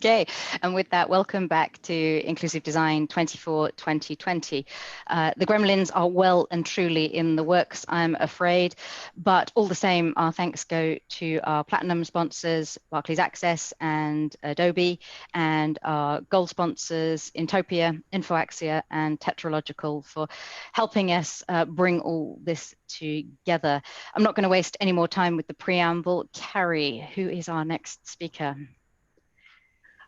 Okay, and with that, welcome back to Inclusive Design 24-2020. The Gremlins are well and truly in the works, I'm afraid, but all the same, our thanks go to our platinum sponsors, Barclays Access and Adobe, and our gold sponsors, Intopia, InfoAxia, and Tetralogical, for helping us bring all this together. I'm not going to waste any more time with the preamble. Carrie, who is our next speaker?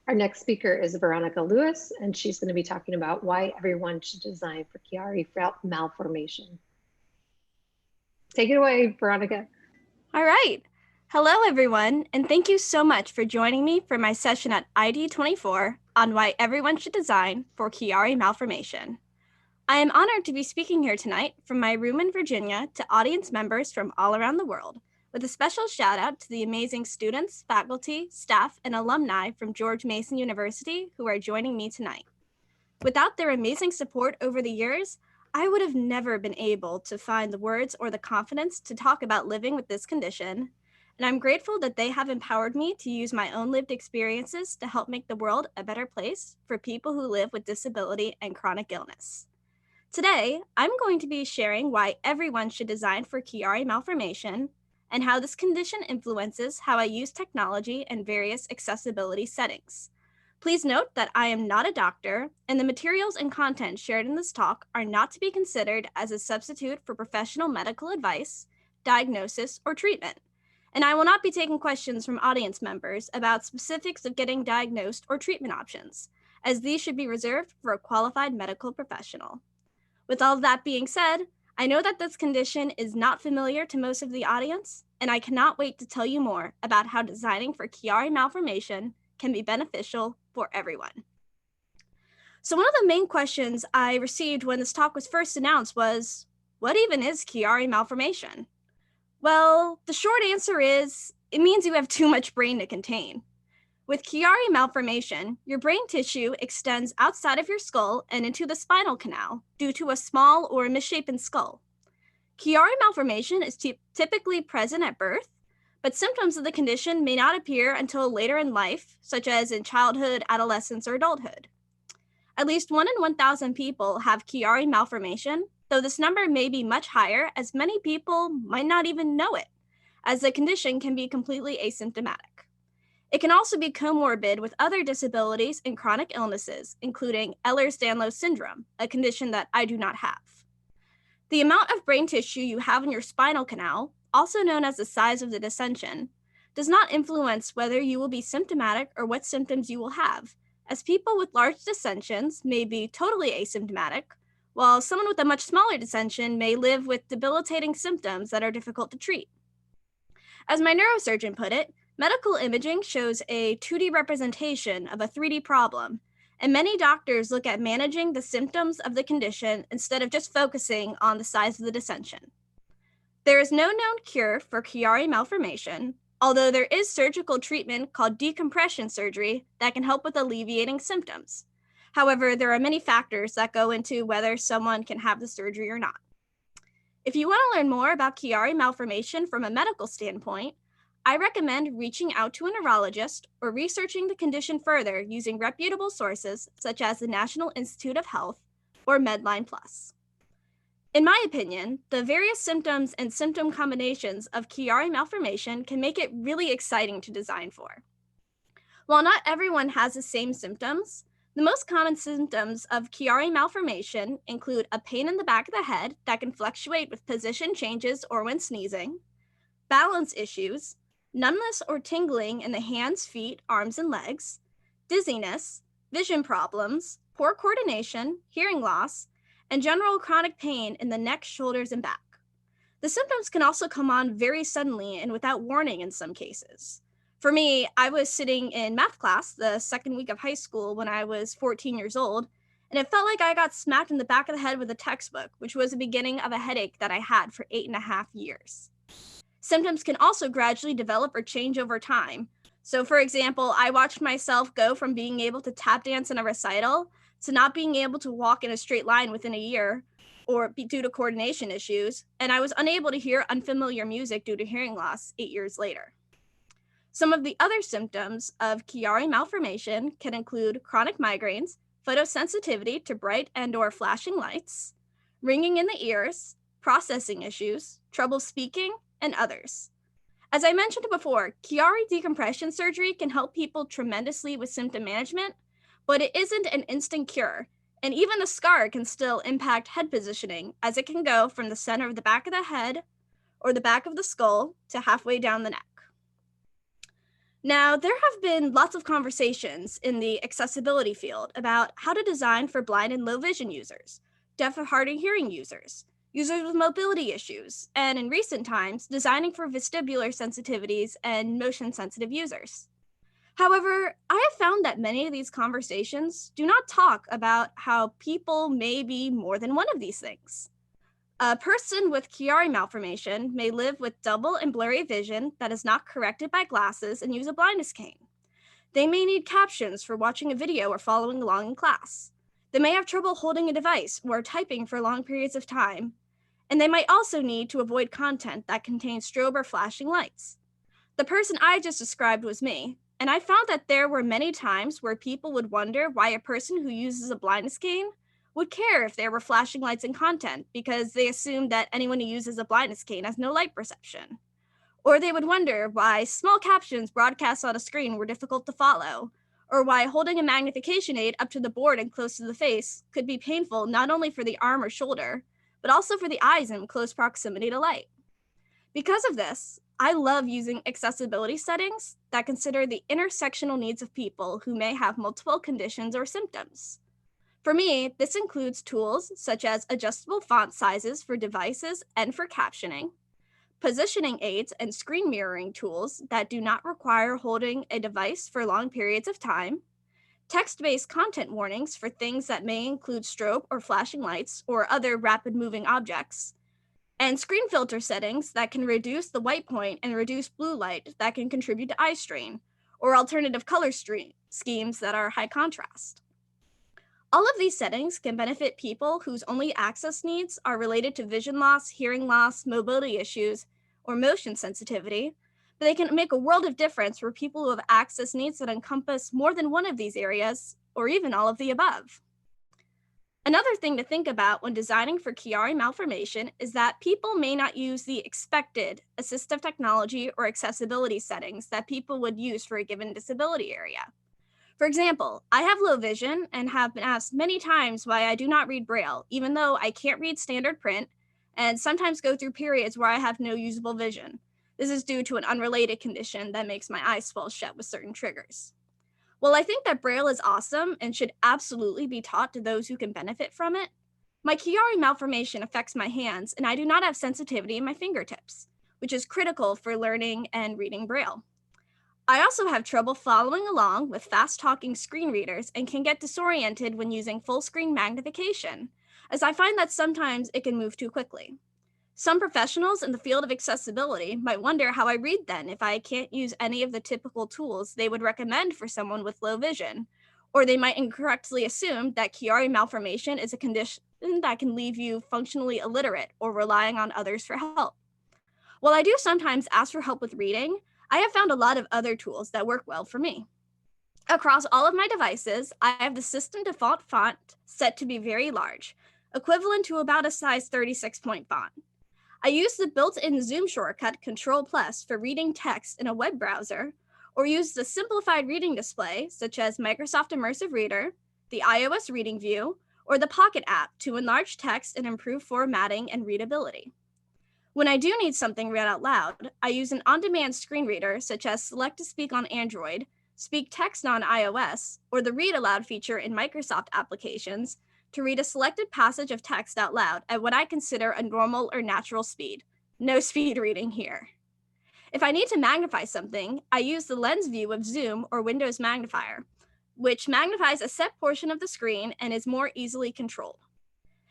Our next speaker is Veronica Lewis, and she's going to be talking about why everyone should design for Chiari malformation. Take it away, Veronica. All right. Hello, everyone, and thank you so much for joining me for my session at ID24 on why everyone should design for Chiari malformation. I am honored to be speaking here tonight from my room in Virginia to audience members from all around the world, with a special shout out to the amazing students, faculty, staff, and alumni from George Mason University who are joining me tonight. Without their amazing support over the years, I would have never been able to find the words or the confidence to talk about living with this condition, and I'm grateful that they have empowered me to use my own lived experiences to help make the world a better place for people who live with disability and chronic illness. Today, I'm going to be sharing why everyone should design for Chiari malformation and how this condition influences how I use technology and various accessibility settings. Please note that I am not a doctor, and the materials and content shared in this talk are not to be considered as a substitute for professional medical advice, diagnosis, or treatment. And I will not be taking questions from audience members about specifics of getting diagnosed or treatment options, as these should be reserved for a qualified medical professional. With all of that being said, I know that this condition is not familiar to most of the audience, and I cannot wait to tell you more about how designing for Chiari malformation can be beneficial for everyone. So one of the main questions I received when this talk was first announced was, what even is Chiari malformation? Well, the short answer is, it means you have too much brain to contain. With Chiari malformation, your brain tissue extends outside of your skull and into the spinal canal due to a small or misshapen skull. Chiari malformation is typically present at birth, but symptoms of the condition may not appear until later in life, such as in childhood, adolescence, or adulthood. At least 1 in 1,000 people have Chiari malformation, though this number may be much higher as many people might not even know it, as the condition can be completely asymptomatic. It can also be comorbid with other disabilities and chronic illnesses, including Ehlers-Danlos syndrome, a condition that I do not have. The amount of brain tissue you have in your spinal canal, also known as the size of the descension, does not influence whether you will be symptomatic or what symptoms you will have, as people with large dissensions may be totally asymptomatic, while someone with a much smaller dissension may live with debilitating symptoms that are difficult to treat. As my neurosurgeon put it, medical imaging shows a 2D representation of a 3D problem, and many doctors look at managing the symptoms of the condition instead of just focusing on the size of the descension. There is no known cure for Chiari malformation, although there is surgical treatment called decompression surgery that can help with alleviating symptoms. However, there are many factors that go into whether someone can have the surgery or not. If you want to learn more about Chiari malformation from a medical standpoint, I recommend reaching out to a neurologist or researching the condition further using reputable sources such as the National Institute of Health or Medline Plus. In my opinion, the various symptoms and symptom combinations of Chiari malformation can make it really exciting to design for. While not everyone has the same symptoms, the most common symptoms of Chiari malformation include a pain in the back of the head that can fluctuate with position changes or when sneezing, balance issues, numbness or tingling in the hands, feet, arms, and legs, dizziness, vision problems, poor coordination, hearing loss, and general chronic pain in the neck, shoulders, and back. The symptoms can also come on very suddenly and without warning in some cases. For me, I was sitting in math class the second week of high school when I was 14 years old, and it felt like I got smacked in the back of the head with a textbook, which was the beginning of a headache that I had for 8.5 years. Symptoms can also gradually develop or change over time. So for example, I watched myself go from being able to tap dance in a recital to not being able to walk in a straight line within a year or due to coordination issues, and I was unable to hear unfamiliar music due to hearing loss 8 years later. Some of the other symptoms of Chiari malformation can include chronic migraines, photosensitivity to bright and/or flashing lights, ringing in the ears, processing issues, trouble speaking, and others. As I mentioned before, Chiari decompression surgery can help people tremendously with symptom management, but it isn't an instant cure, and even the scar can still impact head positioning, as it can go from the center of the back of the head or the back of the skull to halfway down the neck. Now, there have been lots of conversations in the accessibility field about how to design for blind and low vision users, deaf or hard of hearing users, users with mobility issues, and in recent times, designing for vestibular sensitivities and motion sensitive users. However, I have found that many of these conversations do not talk about how people may be more than one of these things. A person with Chiari malformation may live with double and blurry vision that is not corrected by glasses and use a blindness cane. They may need captions for watching a video or following along in class. They may have trouble holding a device or typing for long periods of time. And they might also need to avoid content that contains strobe or flashing lights. The person I just described was me, and I found that there were many times where people would wonder why a person who uses a blindness cane would care if there were flashing lights in content because they assumed that anyone who uses a blindness cane has no light perception. Or they would wonder why small captions broadcast on a screen were difficult to follow, or why holding a magnification aid up to the board and close to the face could be painful not only for the arm or shoulder, but also for the eyes in close proximity to light. Because of this, I love using accessibility settings that consider the intersectional needs of people who may have multiple conditions or symptoms. For me, this includes tools such as adjustable font sizes for devices and for captioning, positioning aids and screen mirroring tools that do not require holding a device for long periods of time, text-based content warnings for things that may include strobe or flashing lights or other rapid-moving objects, and screen filter settings that can reduce the white point and reduce blue light that can contribute to eye strain, or alternative color schemes that are high contrast. All of these settings can benefit people whose only access needs are related to vision loss, hearing loss, mobility issues, or motion sensitivity, but they can make a world of difference for people who have access needs that encompass more than one of these areas, or even all of the above. Another thing to think about when designing for Chiari malformation is that people may not use the expected assistive technology or accessibility settings that people would use for a given disability area. For example, I have low vision and have been asked many times why I do not read Braille, even though I can't read standard print and sometimes go through periods where I have no usable vision. This is due to an unrelated condition that makes my eyes swell shut with certain triggers. While I think that Braille is awesome and should absolutely be taught to those who can benefit from it, my Chiari malformation affects my hands and I do not have sensitivity in my fingertips, which is critical for learning and reading Braille. I also have trouble following along with fast-talking screen readers and can get disoriented when using full-screen magnification, as I find that sometimes it can move too quickly. Some professionals in the field of accessibility might wonder how I read then if I can't use any of the typical tools they would recommend for someone with low vision, or they might incorrectly assume that Chiari malformation is a condition that can leave you functionally illiterate or relying on others for help. While I do sometimes ask for help with reading, I have found a lot of other tools that work well for me. Across all of my devices, I have the system default font set to be very large, equivalent to about a size 36-point font. I use the built-in Zoom shortcut Control+ for reading text in a web browser, or use the simplified reading display, such as Microsoft Immersive Reader, the iOS Reading View, or the Pocket app to enlarge text and improve formatting and readability. When I do need something read out loud, I use an on-demand screen reader such as Select to Speak on Android, Speak Text on iOS, or the Read Aloud feature in Microsoft applications to read a selected passage of text out loud at what I consider a normal or natural speed. No speed reading here. If I need to magnify something, I use the lens view of Zoom or Windows Magnifier, which magnifies a set portion of the screen and is more easily controlled.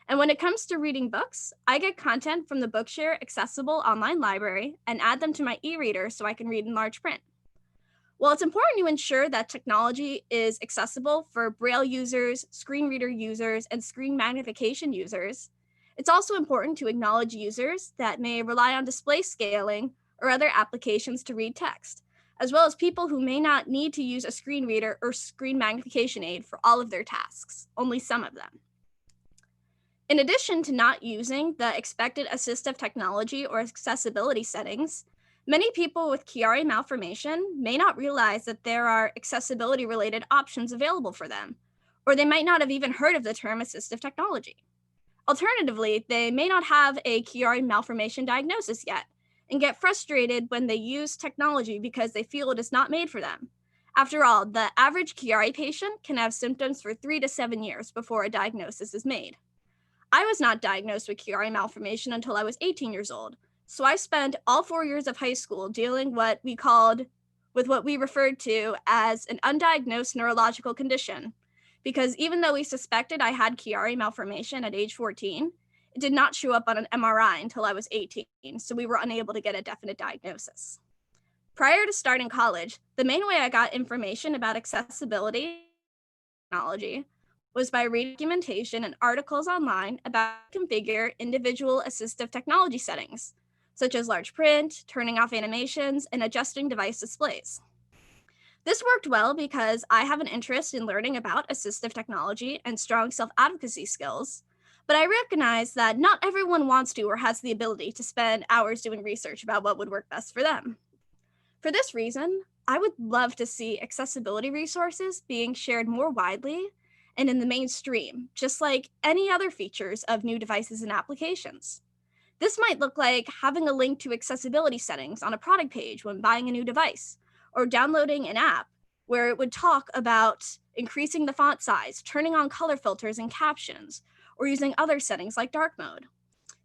And when it comes to reading books, I get content from the Bookshare accessible online library and add them to my e-reader so I can read in large print. While it's important to ensure that technology is accessible for Braille users, screen reader users, and screen magnification users, it's also important to acknowledge users that may rely on display scaling or other applications to read text, as well as people who may not need to use a screen reader or screen magnification aid for all of their tasks, only some of them. In addition to not using the expected assistive technology or accessibility settings, many people with Chiari malformation may not realize that there are accessibility-related options available for them, or they might not have even heard of the term assistive technology. Alternatively, they may not have a Chiari malformation diagnosis yet and get frustrated when they use technology because they feel it is not made for them. After all, the average Chiari patient can have symptoms for 3 to 7 years before a diagnosis is made. I was not diagnosed with Chiari malformation until I was 18 years old, so I spent all 4 years of high school dealing with what we referred to as an undiagnosed neurological condition, because even though we suspected I had Chiari malformation at age 14, it did not show up on an MRI until I was 18, so we were unable to get a definite diagnosis. Prior to starting college, the main way I got information about accessibility technology was by reading documentation and articles online about how to configure individual assistive technology settings, such as large print, turning off animations, and adjusting device displays. This worked well because I have an interest in learning about assistive technology and strong self-advocacy skills, but I recognize that not everyone wants to or has the ability to spend hours doing research about what would work best for them. For this reason, I would love to see accessibility resources being shared more widely and in the mainstream, just like any other features of new devices and applications. This might look like having a link to accessibility settings on a product page when buying a new device, or downloading an app where it would talk about increasing the font size, turning on color filters and captions, or using other settings like dark mode.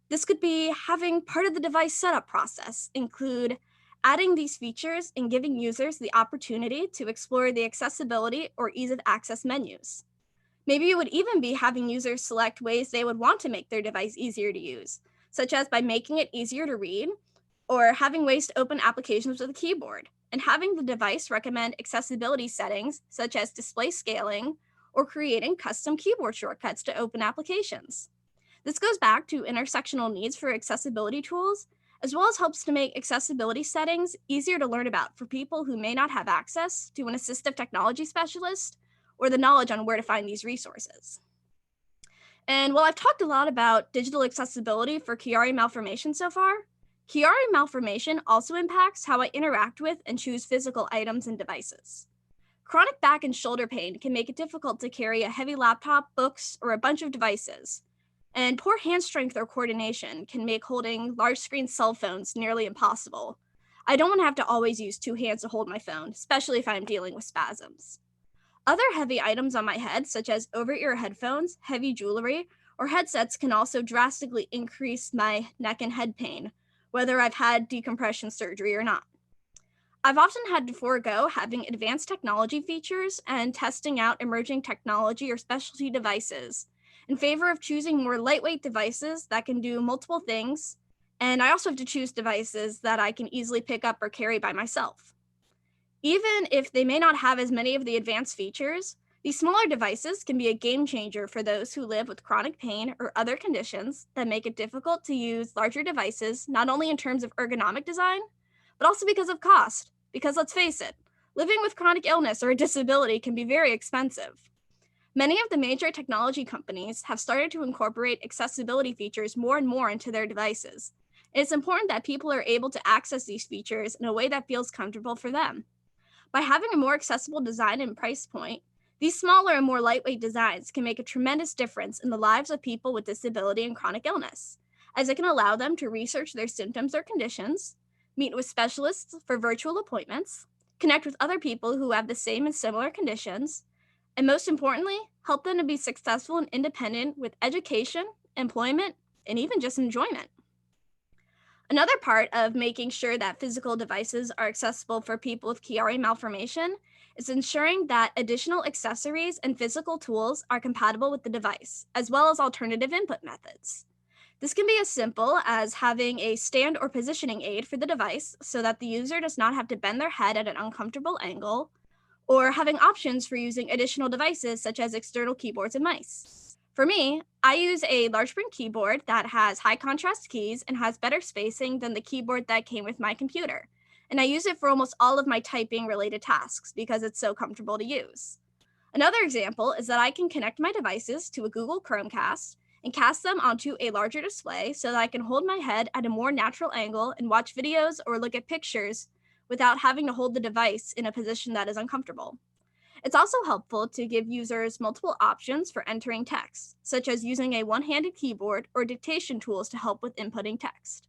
This could be having part of the device setup process include adding these features and giving users the opportunity to explore the accessibility or ease of access menus. Maybe it would even be having users select ways they would want to make their device easier to use, such as by making it easier to read, or having ways to open applications with a keyboard, and having the device recommend accessibility settings, such as display scaling, or creating custom keyboard shortcuts to open applications. This goes back to intersectional needs for accessibility tools, as well as helps to make accessibility settings easier to learn about for people who may not have access to an assistive technology specialist or the knowledge on where to find these resources. And while I've talked a lot about digital accessibility for Chiari malformation so far, Chiari malformation also impacts how I interact with and choose physical items and devices. Chronic back and shoulder pain can make it difficult to carry a heavy laptop, books, or a bunch of devices. And poor hand strength or coordination can make holding large screen cell phones nearly impossible. I don't want to have to always use 2 hands to hold my phone, especially if I'm dealing with spasms. Other heavy items on my head, such as over-ear headphones, heavy jewelry, or headsets can also drastically increase my neck and head pain, whether I've had decompression surgery or not. I've often had to forego having advanced technology features and testing out emerging technology or specialty devices in favor of choosing more lightweight devices that can do multiple things, and I also have to choose devices that I can easily pick up or carry by myself. Even if they may not have as many of the advanced features, these smaller devices can be a game changer for those who live with chronic pain or other conditions that make it difficult to use larger devices, not only in terms of ergonomic design, but also because of cost. Because let's face it, living with chronic illness or a disability can be very expensive. Many of the major technology companies have started to incorporate accessibility features more and more into their devices. It's important that people are able to access these features in a way that feels comfortable for them. By having a more accessible design and price point, these smaller and more lightweight designs can make a tremendous difference in the lives of people with disability and chronic illness, as it can allow them to research their symptoms or conditions, meet with specialists for virtual appointments, connect with other people who have the same and similar conditions, and most importantly, help them to be successful and independent with education, employment, and even just enjoyment. Another part of making sure that physical devices are accessible for people with Chiari malformation is ensuring that additional accessories and physical tools are compatible with the device, as well as alternative input methods. This can be as simple as having a stand or positioning aid for the device so that the user does not have to bend their head at an uncomfortable angle, or having options for using additional devices such as external keyboards and mice. For me, I use a large print keyboard that has high contrast keys and has better spacing than the keyboard that came with my computer. and I use it for almost all of my typing related tasks because it's so comfortable to use. Another example is that I can connect my devices to a Google Chromecast and cast them onto a larger display so that I can hold my head at a more natural angle and watch videos or look at pictures without having to hold the device in a position that is uncomfortable. It's also helpful to give users multiple options for entering text, such as using a one-handed keyboard or dictation tools to help with inputting text.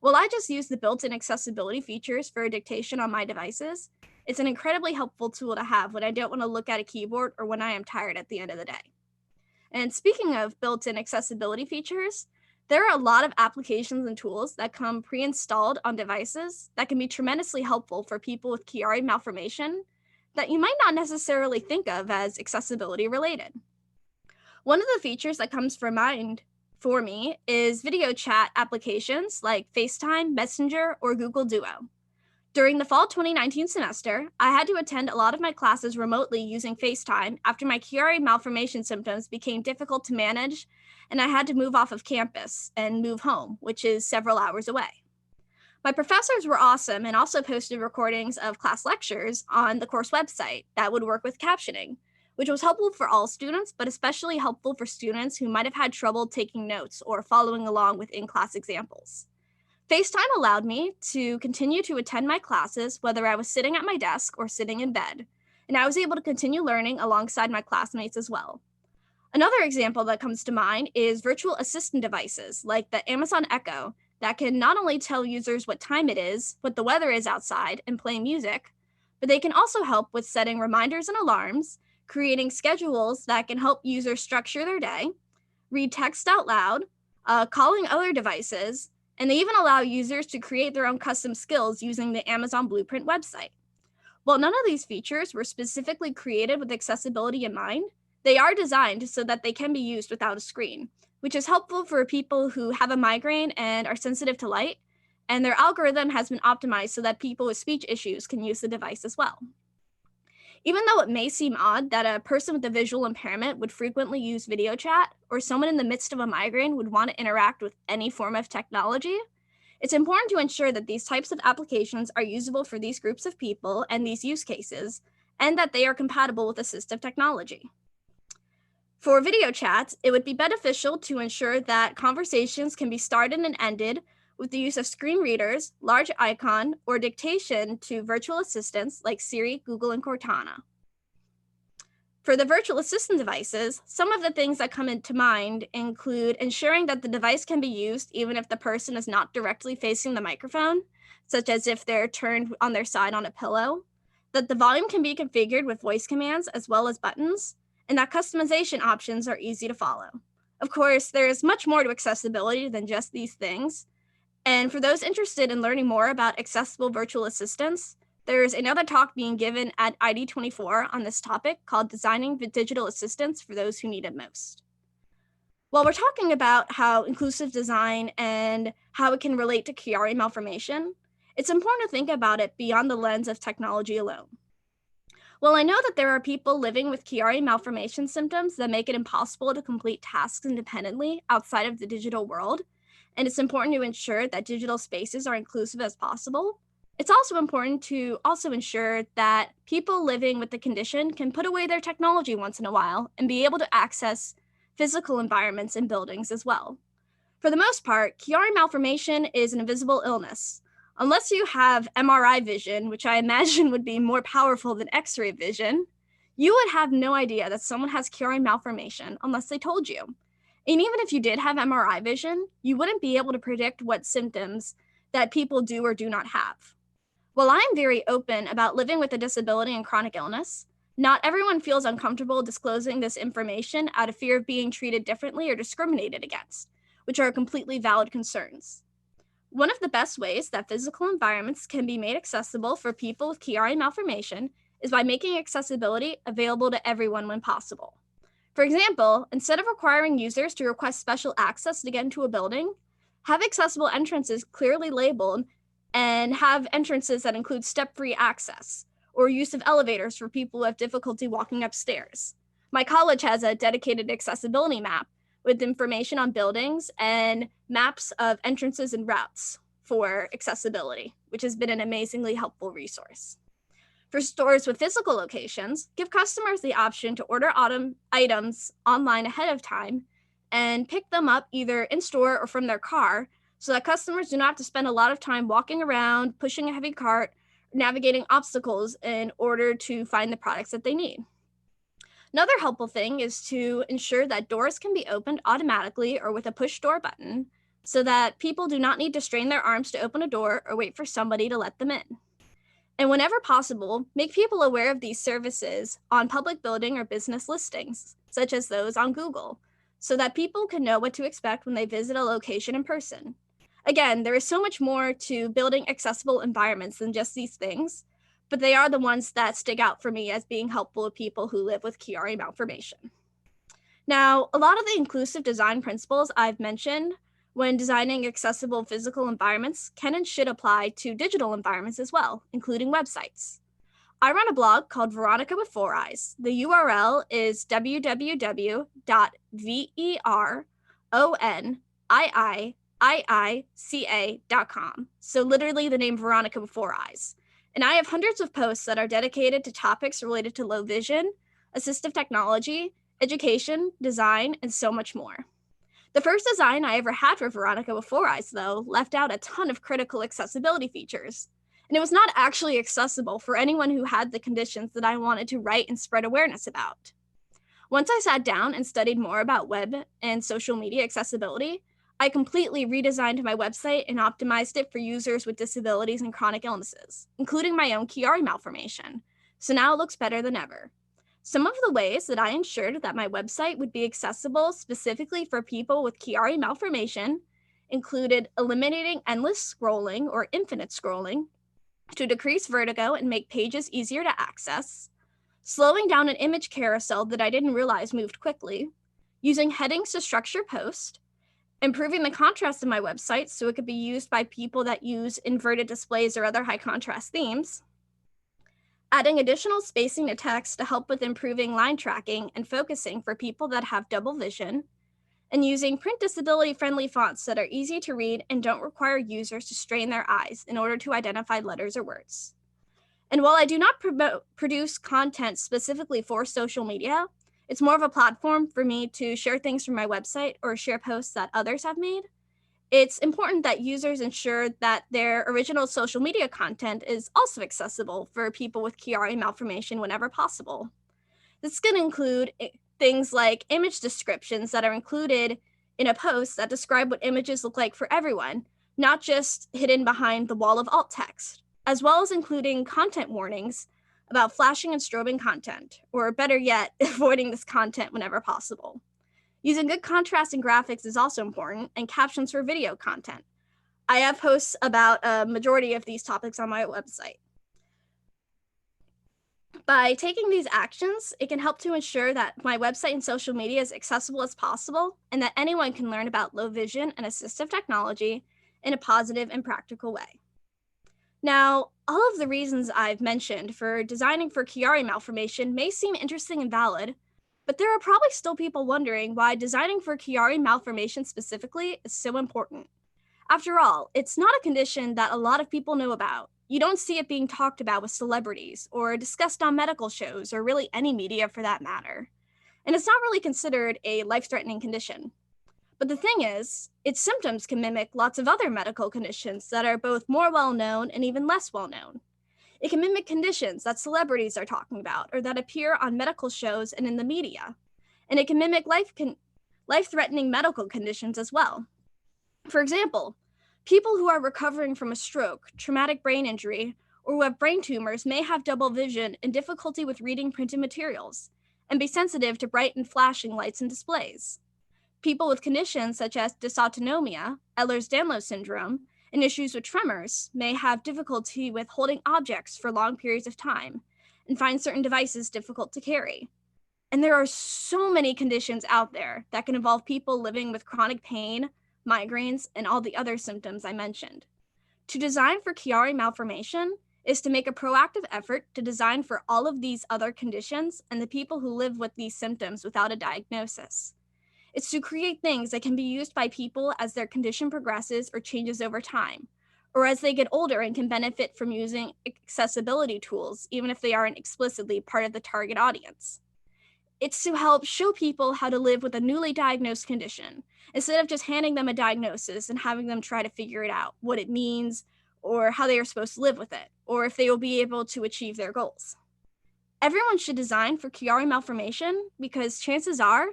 While I just use the built-in accessibility features for dictation on my devices, it's an incredibly helpful tool to have when I don't want to look at a keyboard or when I am tired at the end of the day. And speaking of built-in accessibility features, there are a lot of applications and tools that come pre-installed on devices that can be tremendously helpful for people with Chiari malformation that you might not necessarily think of as accessibility related. One of the features that comes to mind for me is video chat applications like FaceTime, Messenger, or Google Duo. During the fall 2019 semester, I had to attend a lot of my classes remotely using FaceTime after my Chiari malformation symptoms became difficult to manage and I had to move off of campus and move home, which is several hours away. My professors were awesome and also posted recordings of class lectures on the course website that would work with captioning, which was helpful for all students, but especially helpful for students who might have had trouble taking notes or following along with in-class examples. FaceTime allowed me to continue to attend my classes whether I was sitting at my desk or sitting in bed, and I was able to continue learning alongside my classmates as well. Another example that comes to mind is virtual assistant devices like the Amazon Echo that can not only tell users what time it is, what the weather is outside, and play music, but they can also help with setting reminders and alarms, creating schedules that can help users structure their day, read text out loud, calling other devices, and they even allow users to create their own custom skills using the Amazon Blueprint website. While none of these features were specifically created with accessibility in mind, they are designed so that they can be used without a screen, which is helpful for people who have a migraine and are sensitive to light, and their algorithm has been optimized so that people with speech issues can use the device as well. Even though it may seem odd that a person with a visual impairment would frequently use video chat, or someone in the midst of a migraine would want to interact with any form of technology, it's important to ensure that these types of applications are usable for these groups of people and these use cases, and that they are compatible with assistive technology. For video chats, it would be beneficial to ensure that conversations can be started and ended with the use of screen readers, large icon, or dictation to virtual assistants like Siri, Google, and Cortana. For the virtual assistant devices, some of the things that come into mind include ensuring that the device can be used even if the person is not directly facing the microphone, such as if they're turned on their side on a pillow, that the volume can be configured with voice commands as well as buttons, and that customization options are easy to follow. Of course, there is much more to accessibility than just these things. And for those interested in learning more about accessible virtual assistants, there's another talk being given at ID24 on this topic called Designing Digital Assistants for Those Who Need It Most. While we're talking about how inclusive design and how it can relate to Chiari malformation, it's important to think about it beyond the lens of technology alone. While I know that there are people living with Chiari malformation symptoms that make it impossible to complete tasks independently outside of the digital world, and it's important to ensure that digital spaces are inclusive as possible, it's also important to also ensure that people living with the condition can put away their technology once in a while and be able to access physical environments and buildings as well. For the most part, Chiari malformation is an invisible illness. Unless you have MRI vision, which I imagine would be more powerful than X-ray vision, you would have no idea that someone has Chiari malformation unless they told you. And even if you did have MRI vision, you wouldn't be able to predict what symptoms that people do or do not have. While I'm very open about living with a disability and chronic illness, not everyone feels uncomfortable disclosing this information out of fear of being treated differently or discriminated against, which are completely valid concerns. One of the best ways that physical environments can be made accessible for people with Chiari malformation is by making accessibility available to everyone when possible. For example, instead of requiring users to request special access to get into a building, have accessible entrances clearly labeled and have entrances that include step-free access or use of elevators for people who have difficulty walking upstairs. My college has a dedicated accessibility map with information on buildings and maps of entrances and routes. for accessibility, which has been an amazingly helpful resource. For stores with physical locations, give customers the option to order items online ahead of time and pick them up either in store or from their car, so that customers do not have to spend a lot of time walking around, pushing a heavy cart, navigating obstacles in order to find the products that they need. Another helpful thing is to ensure that doors can be opened automatically or with a push door button, so that people do not need to strain their arms to open a door or wait for somebody to let them in. And whenever possible, make people aware of these services on public building or business listings, such as those on Google, so that people can know what to expect when they visit a location in person. Again, there is so much more to building accessible environments than just these things, but they are the ones that stick out for me as being helpful to people who live with Chiari malformation. Now, a lot of the inclusive design principles I've mentioned when designing accessible physical environments can and should apply to digital environments as well, including websites. I run a blog called Veronica with 4 Eyes. The URL is www.veronica.com. So literally the name Veronica with 4 Eyes. And I have hundreds of posts that are dedicated to topics related to low vision, assistive technology, education, design, and so much more. The first design I ever had for Veronica with 4 Eyes, though, left out a ton of critical accessibility features. And it was not actually accessible for anyone who had the conditions that I wanted to write and spread awareness about. Once I sat down and studied more about web and social media accessibility, I completely redesigned my website and optimized it for users with disabilities and chronic illnesses, including my own Chiari malformation. So now it looks better than ever. Some of the ways that I ensured that my website would be accessible specifically for people with Chiari malformation included eliminating endless scrolling or infinite scrolling to decrease vertigo and make pages easier to access, slowing down an image carousel that I didn't realize moved quickly, using headings to structure posts, improving the contrast of my website so it could be used by people that use inverted displays or other high contrast themes, adding additional spacing to text to help with improving line tracking and focusing for people that have double vision, and using print disability-friendly fonts that are easy to read and don't require users to strain their eyes in order to identify letters or words. And while I do not produce content specifically for social media, it's more of a platform for me to share things from my website or share posts that others have made. It's important that users ensure that their original social media content is also accessible for people with Chiari malformation whenever possible. This can include things like image descriptions that are included in a post that describe what images look like for everyone, not just hidden behind the wall of alt text, as well as including content warnings about flashing and strobing content, or better yet, avoiding this content whenever possible. Using good contrast and graphics is also important, and captions for video content. I have posts about a majority of these topics on my website. By taking these actions, it can help to ensure that my website and social media is accessible as possible, and that anyone can learn about low vision and assistive technology in a positive and practical way. Now, all of the reasons I've mentioned for designing for Chiari malformation may seem interesting and valid, but there are probably still people wondering why designing for Chiari malformation specifically is so important. After all, it's not a condition that a lot of people know about. You don't see it being talked about with celebrities or discussed on medical shows or really any media for that matter. And it's not really considered a life-threatening condition. But the thing is, its symptoms can mimic lots of other medical conditions that are both more well-known and even less well-known. It can mimic conditions that celebrities are talking about or that appear on medical shows and in the media. And it can mimic life-threatening medical conditions as well. For example, people who are recovering from a stroke, traumatic brain injury, or who have brain tumors may have double vision and difficulty with reading printed materials, and be sensitive to bright and flashing lights and displays. People with conditions such as dysautonomia, Ehlers-Danlos syndrome, and issues with tremors may have difficulty with holding objects for long periods of time and find certain devices difficult to carry. And there are so many conditions out there that can involve people living with chronic pain, migraines, and all the other symptoms I mentioned. To design for Chiari malformation is to make a proactive effort to design for all of these other conditions and the people who live with these symptoms without a diagnosis. It's to create things that can be used by people as their condition progresses or changes over time, or as they get older and can benefit from using accessibility tools, even if they aren't explicitly part of the target audience. It's to help show people how to live with a newly diagnosed condition, instead of just handing them a diagnosis and having them try to figure it out, what it means, or how they are supposed to live with it, or if they will be able to achieve their goals. Everyone should design for Chiari malformation because chances are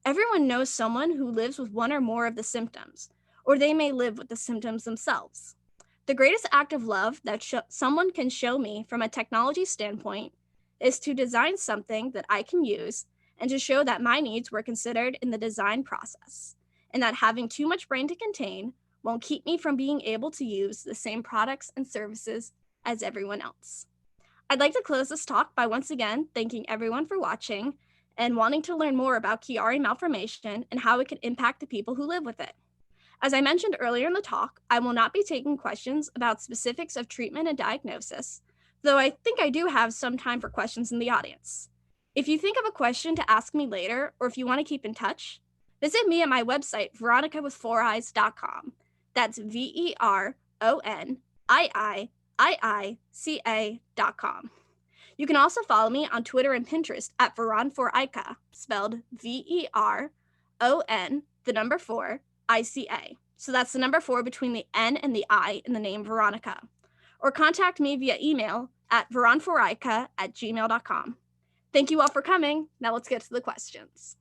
everyone knows someone who lives with one or more of the symptoms, or they may live with the symptoms themselves. The greatest act of love that someone can show me from a technology standpoint is to design something that I can use and to show that my needs were considered in the design process, and that having too much brain to contain won't keep me from being able to use the same products and services as everyone else. I'd like to close this talk by once again thanking everyone for watching and wanting to learn more about Chiari malformation and how it can impact the people who live with it. As I mentioned earlier in the talk, I will not be taking questions about specifics of treatment and diagnosis, though I think I do have some time for questions in the audience. If you think of a question to ask me later, or if you want to keep in touch, visit me at my website, veronicawith4eyes.com. That's VERONIIIICA.com. You can also follow me on Twitter and Pinterest at Veron4Ica, spelled VERON4ICA. So that's the number 4 between the N and the I in the name Veronica. Or contact me via email at veron4ica@gmail.com. Thank you all for coming. Now let's get to the questions.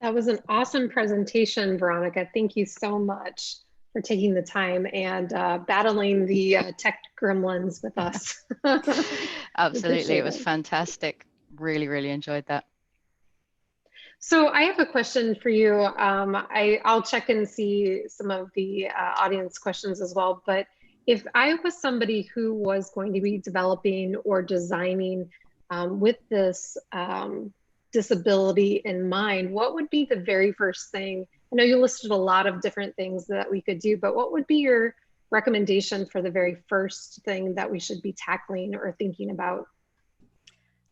That was an awesome presentation, Veronica. Thank you so much for taking the time and battling the tech gremlins with us. Absolutely, it was fantastic. Really, really enjoyed that. So I have a question for you. I'll check and see some of the audience questions as well. But if I was somebody who was going to be developing or designing with this disability in mind, what would be the very first thing? I know you listed a lot of different things that we could do, but what would be your recommendation for the very first thing that we should be tackling or thinking about?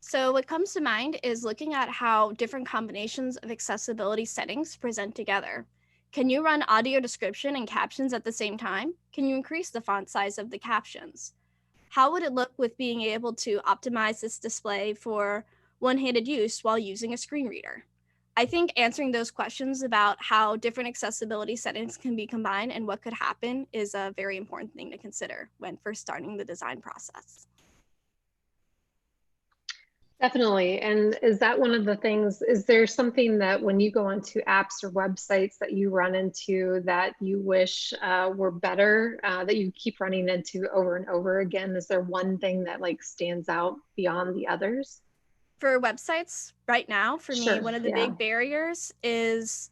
So what comes to mind is looking at how different combinations of accessibility settings present together. Can you run audio description and captions at the same time? Can you increase the font size of the captions? How would it look with being able to optimize this display for one-handed use while using a screen reader? I think answering those questions about how different accessibility settings can be combined and what could happen is a very important thing to consider when first starting the design process. Definitely. And is that one of the things, is there something that when you go onto apps or websites that you run into that you wish were better, that you keep running into over and over again? Is there one thing that like stands out beyond the others? For websites right now, for me, one of the big barriers is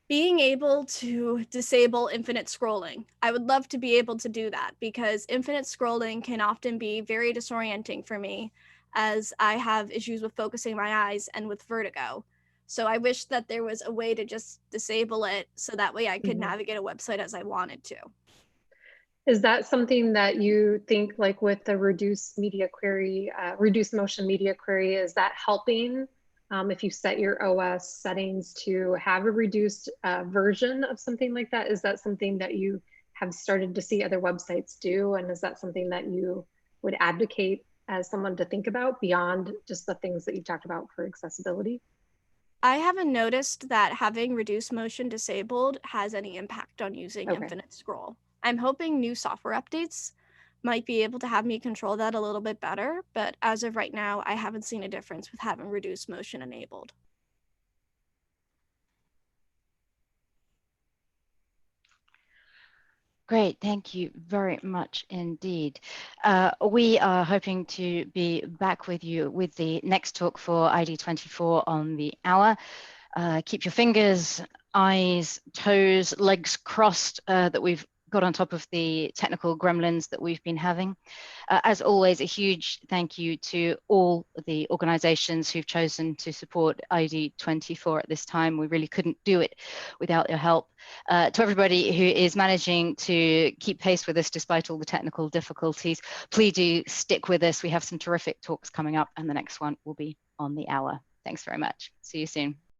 being able to disable infinite scrolling. I would love to be able to do that because infinite scrolling can often be very disorienting for me, as I have issues with focusing my eyes and with vertigo. So I wish that there was a way to just disable it so that way I could navigate a website as I wanted to. Is that something that you think like with the reduced media query, reduced motion media query, is that helping if you set your OS settings to have a reduced version of something like that? Is that something that you have started to see other websites do? And is that something that you would advocate as someone to think about beyond just the things that you talked about for accessibility? I haven't noticed that having reduced motion disabled has any impact on using infinite scroll. I'm hoping new software updates might be able to have me control that a little bit better, but as of right now, I haven't seen a difference with having reduced motion enabled. Great, thank you very much indeed. We are hoping to be back with you with the next talk for ID24 on the hour. Keep your fingers, eyes, toes, legs crossed that we've got on top of the technical gremlins that we've been having. As always, a huge thank you to all the organizations who've chosen to support ID24 at this time. We really couldn't do it without your help. To everybody who is managing to keep pace with us despite all the technical difficulties, please do stick with us. We have some terrific talks coming up and the next one will be on the hour. Thanks very much. See you soon.